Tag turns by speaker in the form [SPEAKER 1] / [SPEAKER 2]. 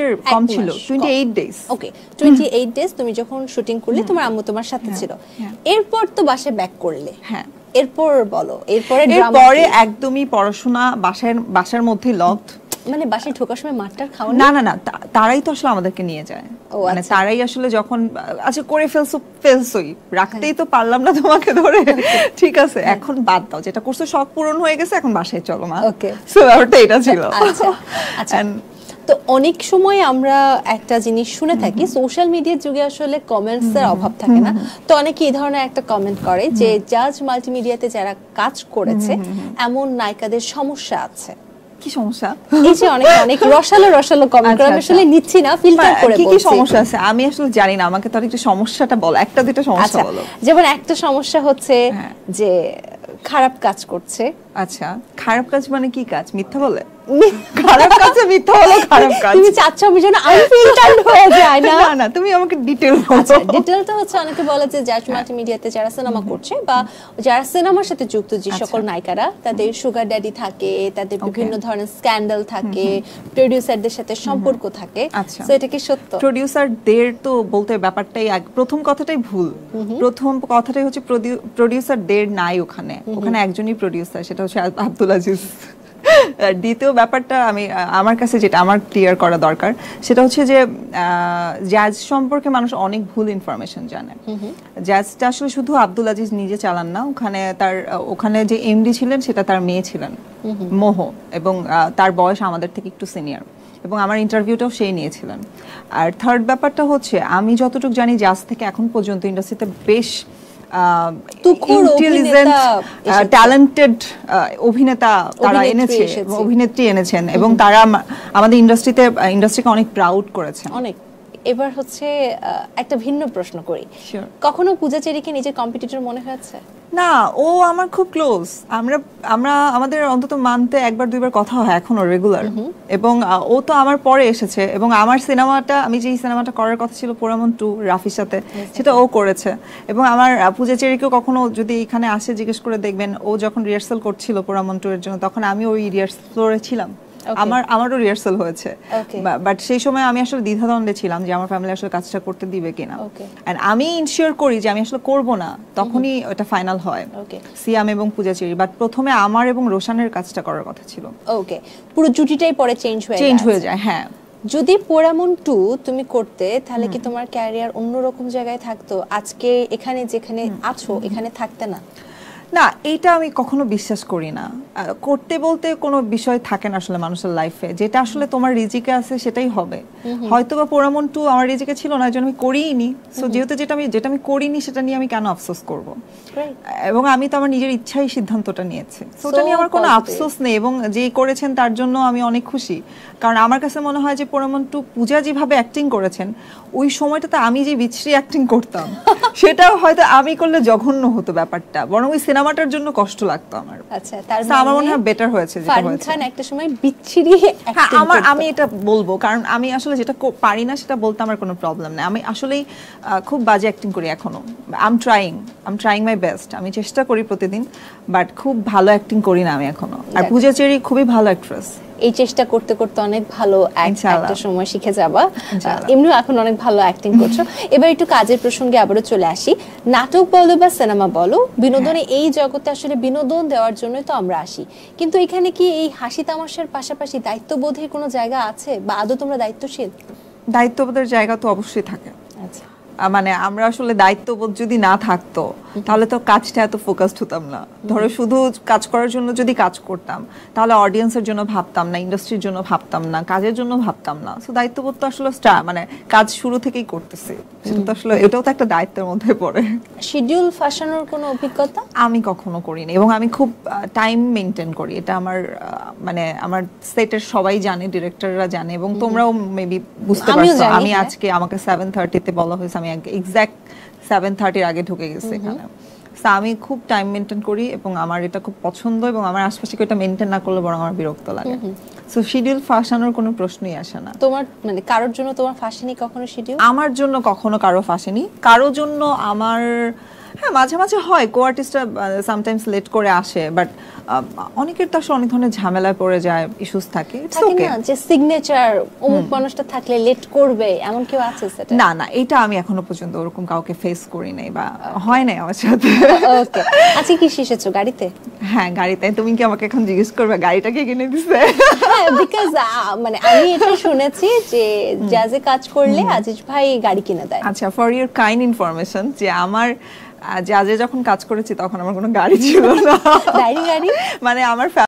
[SPEAKER 1] মাসের কম ছিল, 28 ডেজ।
[SPEAKER 2] ওকে, 28 ডেজ তুমি যখন শুটিং করলে তোমার আম্মু তোমার সাথে ছিল, এরপর তো বাসায় ব্যাক করলে।
[SPEAKER 1] হ্যাঁ,
[SPEAKER 2] এরপর বলো, এরপরে
[SPEAKER 1] একদমই পড়াশোনা বাসার মধ্যেই লকড।
[SPEAKER 2] মানে বাসায় ঢোকার সময় মারটার খাওয়া?
[SPEAKER 1] না না না, তারাই তো আসলে আমাদেরকে নিয়ে যায়, মানে তারাই আসলে যখন আচ্ছা করে ফেলছোই, রাখতেই তো পারলাম না তোমাকে ধরে, ঠিক আছে এখন বাদ দাও, যেটা করছো শখ পূরণ হয়ে গেছে, এখন বাসায় চলো মা।
[SPEAKER 2] ওকে,
[SPEAKER 1] সো ব্যাপারটা এটা ছিল।
[SPEAKER 2] আচ্ছা আচ্ছা। তো অনেক সময় আমরা একটা জিনিস শুনে থাকি, সোশ্যাল মিডিয়ার যুগে আসলে কমেন্টস এর অভাব থাকে না, তো অনেকে এই ধরনের একটা কমেন্ট করে যে জাজ মাল্টিমিডিয়াতে যারা কাজ করেছে এমন নায়িকাদের সমস্যা আছে।
[SPEAKER 1] কি সমস্যা?
[SPEAKER 2] এই যে অনেক রসালো কমেন্ট করে, আমি আসলে নিচ্ছি না, ফিল্টার করে বলছি।
[SPEAKER 1] কি সমস্যা আছে আমি আসলে জানি না, আমাকে তো একটু সমস্যাটা বলো, একটা দুটো সমস্যা বলো।
[SPEAKER 2] যেমন একটা সমস্যা হচ্ছে যে খারাপ কাজ করছে।
[SPEAKER 1] আচ্ছা, খারাপ কাজ মানে কি কাজ? মিথ্যা বলে? খারাপ কাজে মিথ্যা বলে খারাপ কাজ?
[SPEAKER 2] তুমি চাচ্ছ আমি যেন আনফিল্টার্ড হয়ে যায় না?
[SPEAKER 1] না না, তুমি আমাকে ডিটেইল বলো।
[SPEAKER 2] আচ্ছা, ডিটেইলটা হচ্ছে অনেকে বলে যে জাজ মাল্টিমিডিয়াতে যারা সিনেমা করছে বা যারা সিনেমার সাথে যুক্ত যে সকল নায়িকারা, তাদের সুগার ড্যাডি থাকে, তাদের বিভিন্ন ধরনের স্ক্যান্ডাল থাকে, প্রোডিউসারদের সাথে সম্পর্ক থাকে। সো এটা কি সত্য?
[SPEAKER 1] প্রোডিউসারদের তো বলতে ব্যাপারটাই প্রথম কথাটাই ভুল। প্রথম কথাটাই হচ্ছে প্রোডিউসারদের নাই, ওখানে একজনই প্রোডিউসার, সেটা হচ্ছে আব্দুল আজিজ। দ্বিতীয় ব্যাপারটা আমার কাছে যেটা আমার ক্লিয়ার করা দরকার, সেটা হচ্ছে যে জাজ সম্পর্কে মানুষ অনেক ভুল ইনফরমেশন জানে। জাজটা আসলে শুধু আব্দুল আজিজ নিজে চালান না, ওখানে যে এমডি ছিলেন সেটা তার মেয়ে ছিলেন মোহ, এবং তার বয়স আমাদের থেকে একটু সিনিয়র, এবং আমার ইন্টারভিউটাও সেই নিয়েছিলেন। আর থার্ড ব্যাপারটা হচ্ছে আমি যতটুকু জানি জাজ থেকে এখন পর্যন্ত ইন্ডাস্ট্রিতে বেশ ইন্টেলিজেন্ট ট্যালেন্টেড অভিনেতা তারা অভিনেত্রী এনেছেন, এবং তারা আমাদের ইন্ডাস্ট্রিকে অনেক প্রাউড করেছেন।
[SPEAKER 2] অনেক। এবার হচ্ছে একটা ভিন্ন প্রশ্ন করি, কখনো পূজা চেরিকে নিজের কম্পিটিটর মনে হয়েছে?
[SPEAKER 1] না, ও আমার খুব ক্লোজ, আমরা আমাদের অন্তত মানতে একবার দুইবার কথা হয় এখনো রেগুলার, এবং ও তো আমার পরে এসেছে, এবং আমার সিনেমাটা, আমি যেই সিনেমাটা করার কথা ছিল পোড়ামন 2 রাফির সাথে, সেটা ও করেছে। এবং আমার পূজা চেরিকেও কখনো যদি এখানে আসে জিজ্ঞেস করে দেখবেন, ও যখন রিহার্সাল করছিল পোড়ামন 2 এর জন্য, তখন আমি ওই রিহার্সালে ছিলাম, আমারও রিহার্সাল হয়েছে, বাট সেই সময় আমি আসলে দ্বিধাদ্বন্দ্বে ছিলাম যে আমার ফ্যামিলি আসলে কাজটা করতে দিবে কিনা, এন্ড আমি ইনশিওর করি যে আমি আসলে করব না, তখনই ওটা ফাইনাল হয় সিয়াম এবং পূজা চেরি। বাট প্রথমে আমার এবং রোশানের কাজটা করার কথা ছিল।
[SPEAKER 2] ওকে, পুরো জুটিটাই পরে চেঞ্জ হয়ে যায়।
[SPEAKER 1] হ্যাঁ,
[SPEAKER 2] যদি পোড়ামন 2 তুমি করতে, তাহলে কি তোমার ক্যারিয়ার অন্যরকম জায়গায় থাকতো? আজকে এখানে যেখানে আছো এখানে থাকতে না?
[SPEAKER 1] না, এইটা আমি কখনো বিশ্বাস করি না। করতে বলতে কোনো বিষয় থাকে না আসলে মানুষের লাইফে, যেটা আসলে তোমার রিজিকে আছে সেটাই হবে। হয়তো বা পোড়ামন 2 আমার রিজিকে ছিল না, জন্য আমি করিনি। সো যেহেতু যেটা আমি করিনি, সেটা নিয়ে আমি কেন আফসোস করব? এবং আমি তো আমার নিজের ইচ্ছাই সিদ্ধান্তটা নিয়েছি, সো ওটা নিয়ে আমার কোনো আফসোস নেই, এবং যে করেছেন তার জন্য আমি অনেক খুশি। কারণ আমার কাছে মনে হয় যে পোড়ামন 2 পূজা যেভাবে অ্যাক্টিং করেছেন, ওই সময়টাতে আমি যে বিচ্ছিরি অ্যাক্টিং করতাম, সেটাও হয়তো আমি করলে জঘন্য হতো ব্যাপারটা, বরং ওই সিনেমাটার জন্য কষ্ট লাগতো আমার।
[SPEAKER 2] আচ্ছা, তার
[SPEAKER 1] আমার মনে হয় বেটার হয়েছে যেটা হয়েছে।
[SPEAKER 2] ফারহান একটা সময় বিচ্ছিরি অ্যাক্টিং করতো।
[SPEAKER 1] আমি এটা বলবো, কারণ আমি আসলে যেটা পারি না সেটা বলতে আমার কোনো প্রবলেম নেই। আমি আসলেই খুব বাজে অ্যাক্টিং করি এখনো। I am trying my best, আমি চেষ্টা করি প্রতিদিন, বাট খুব ভালো অ্যাক্টিং করি না আমি এখনো। আর পূজা চেরি খুবই ভালো অ্যাক্ট্রেস,
[SPEAKER 2] এই চেষ্টা করতে করতে অনেক ভালো একটা সময় শিখে যাবা। এমনিও এখন অনেক ভালো অ্যাক্টিং করছো। এবার একটু কাজের প্রসঙ্গে আবারও চলে আসি। নাটক বলো বা সিনেমা বলো, বিনোদনে এই জগতে আসলে বিনোদন দেওয়ার জন্যই তো আমরা আসি, কিন্তু এখানে কি এই হাসি তামাশার পাশাপাশি দায়িত্ববোধের কোনো জায়গা আছে, বা আদৌ তোমরা দায়িত্বশীল?
[SPEAKER 1] দায়িত্ববোধের জায়গা তো অবশ্যই থাকে।
[SPEAKER 2] আচ্ছা,
[SPEAKER 1] মানে আমরা আসলে দায়িত্ববোধ যদি না থাকতো, তাহলে তো কাজটা এত ফোকাসড হতাম না। ধরো শুধু কাজ করার জন্য যদি কাজ করতাম, তাহলে অডিয়েন্সের জন্য ভাবতাম না, ইন্ডাস্ট্রির জন্য ভাবতাম না, কাজের জন্য ভাবতাম না। সো দায়িত্ববোধ তো আসলে মানে কাজ শুরু থেকেই করতেছি, সেটা তো আসলে এটাও তো একটা দায়িত্বের মধ্যে পড়ে।
[SPEAKER 2] শিডিউল ফাঁসানোর কোনো অভিজ্ঞতা
[SPEAKER 1] আমি কখনো করিনি, এবং আমি খুব টাইম মেনটেন করি। এটা আমার মানে আমার সেটের সবাই জানে, ডিরেক্টররা জানে, এবং তোমরাও মেবি বুঝতে পারছো। আমি আজকে আমাকে 7:30 বলা হয়েছে, আমি এক্সাক্ট 7:30 আগে ঢুকে গেছি এখানে। আমি খুব টাইম মেনটেন করি, এবং আমার এটা খুব পছন্দ, এবং আমার আশপাশে এটা মেনটেন না করলে বরং আমার বিরক্ত লাগে। সো শিডিউল ফাঁসানোর কোনো প্রশ্নই আসে না।
[SPEAKER 2] তোমার মানে কারোর জন্য তোমার ফাঁসেনি কখনো শিডিউল?
[SPEAKER 1] আমার জন্য কখনো কারো ফাঁসেনি, কারোর জন্য আমার হ্যাঁ মাঝে মাঝে হয়, কো আর্টিস্টরা সামটাইমস লেট করে আসে, বাট অনেকের তো আসলে অনেক ধরনের ঝামেলায় পড়ে যায়, ইস্যুস থাকে, ইটস
[SPEAKER 2] থাকে
[SPEAKER 1] ওকে।
[SPEAKER 2] না যে সিগনেচার অমুক মানুষটা থাকলে লেট করবে, এমন কেউ আছে সেটা?
[SPEAKER 1] না না, এটা আমি এখনো পর্যন্ত ওরকম কাউকে ফেস করি নাই বা হয় নাই আমার সাথে।
[SPEAKER 2] ওকে, আজকে কি শিখেছো গাড়িতে?
[SPEAKER 1] হ্যাঁ গাড়িতে। তুমি কি আমাকে এখন জিজ্ঞেস করবে গাড়িটা কে কিনে দিছে?
[SPEAKER 2] হ্যাঁ, বিকজ মানে আমি এটা শুনেছি যে জাজে কাজ করলে আজিজ ভাই গাড়ি কিনে দেয়।
[SPEAKER 1] আচ্ছা, ফর ইউর কাইন্ড ইনফরমেশন, যে আমার জাজে যখন কাজ করেছি তখন আমার কোনো গাড়ি ছিল না।
[SPEAKER 2] গাড়ি
[SPEAKER 1] মানে আমার